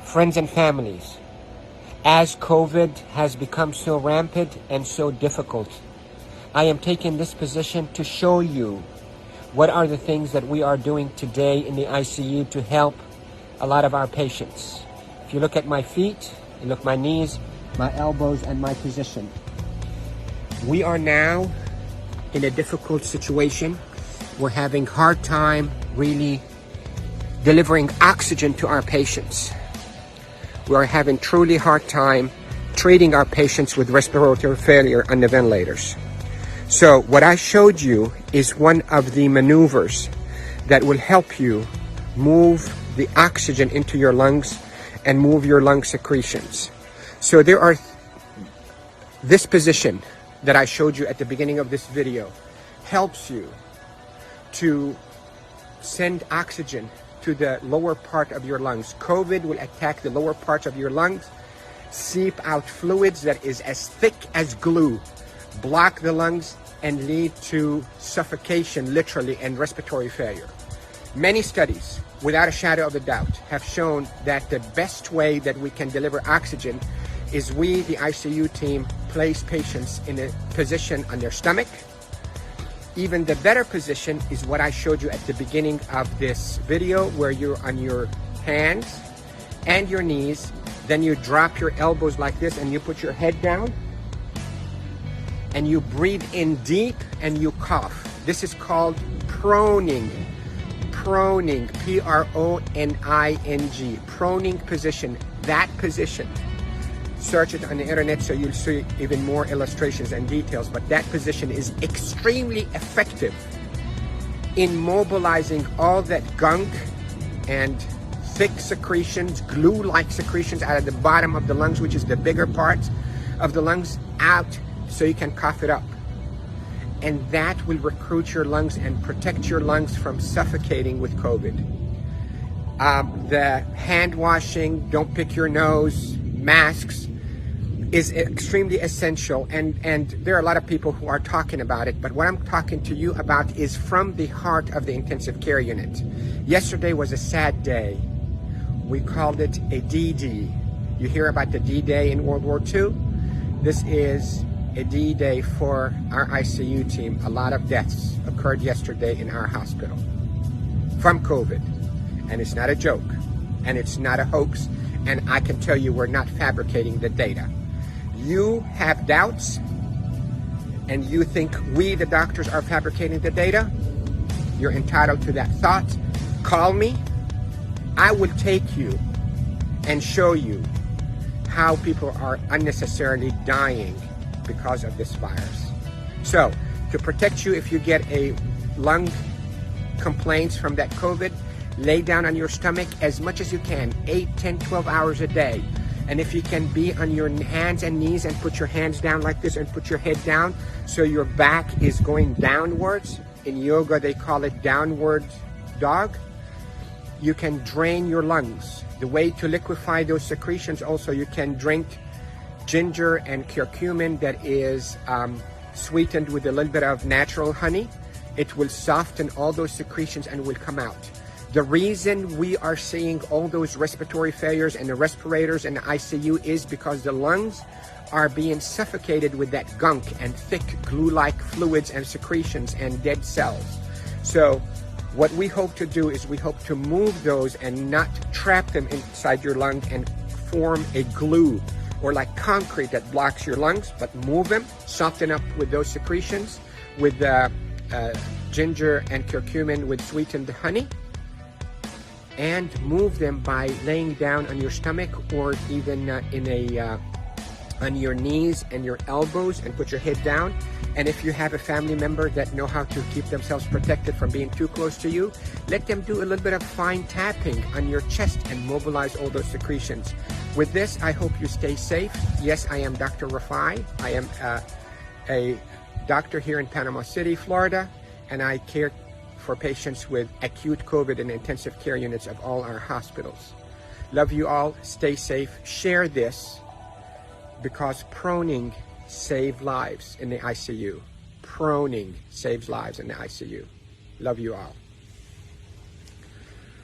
Friends and families, as COVID has become so rampant and so difficult, I am taking this position to show you what are the things that we are doing today in the ICU to help a lot of our patients. If you look at my feet, you look at my knees, my elbows, and my position. We are now in a difficult situation. We're having hard time really delivering oxygen to our patients. We are having truly hard time treating our patients with respiratory failure on the ventilators. So what I showed you is one of the maneuvers that will help you move the oxygen into your lungs and move your lung secretions. So there are this position that I showed you at the beginning of this video helps you to send oxygen to the lower part of your lungs. COVID will attack the lower parts of your lungs, seep out fluids that is as thick as glue, block the lungs, and lead to suffocation, literally, and respiratory failure. Many studies, without a shadow of a doubt, have shown that the best way that we can deliver oxygen is we, the ICU team, place patients in a position on their stomach. Even the better position is what I showed you at the beginning of this video, where you're on your hands and your knees, then you drop your elbows like this and you put your head down and you breathe in deep and you cough. This is called proning. Proning, P-R-O-N-I-N-G, proning position. That position, search it on the internet so you'll see even more illustrations and details, but that position is extremely effective in mobilizing all that gunk and thick secretions, glue-like secretions out of the bottom of the lungs, which is the bigger part of the lungs, out so you can cough it up. And that will recruit your lungs and protect your lungs from suffocating with COVID. The hand washing, don't pick your nose, masks is extremely essential. And there are a lot of people who are talking about it, but what I'm talking to you about is from the heart of the intensive care unit. Yesterday was a sad day. We called it a D-Day. You hear about the D-Day in World War II? This is a D-Day for our ICU team. A lot of deaths occurred yesterday in our hospital from COVID. And it's not a joke. And it's not a hoax. And I can tell you we're not fabricating the data. You have doubts and you think we, the doctors, are fabricating the data. You're entitled to that thought. Call me. I will take you and show you how people are unnecessarily dying because of this virus. So, to protect you if you get a lung complaints from that COVID, lay down on your stomach as much as you can, 8, 10, 12 hours a day. And if you can be on your hands and knees and put your hands down like this and put your head down so your back is going downwards. In yoga, they call it downward dog. You can drain your lungs. The way to liquefy those secretions also, you can drink ginger and curcumin that is sweetened with a little bit of natural honey. It will soften all those secretions and will come out. The reason we are seeing all those respiratory failures and the respirators and the ICU is because the lungs are being suffocated with that gunk and thick glue-like fluids and secretions and dead cells. So what we hope to do is we hope to move those and not trap them inside your lung and form a glue or like concrete that blocks your lungs, but move them, soften up with those secretions with ginger and curcumin with sweetened honey, and move them by laying down on your stomach or even on your knees and your elbows and put your head down. And if you have a family member that know how to keep themselves protected from being too close to you, let them do a little bit of fine tapping on your chest and mobilize all those secretions. With this, I hope you stay safe. Yes, I am Dr. Rafai. I am a doctor here in Panama City, Florida, and I care for patients with acute COVID in intensive care units of all our hospitals. Love you all. Stay safe. Share this because proning saves lives in the ICU. proning saves lives in the ICU. Love you all.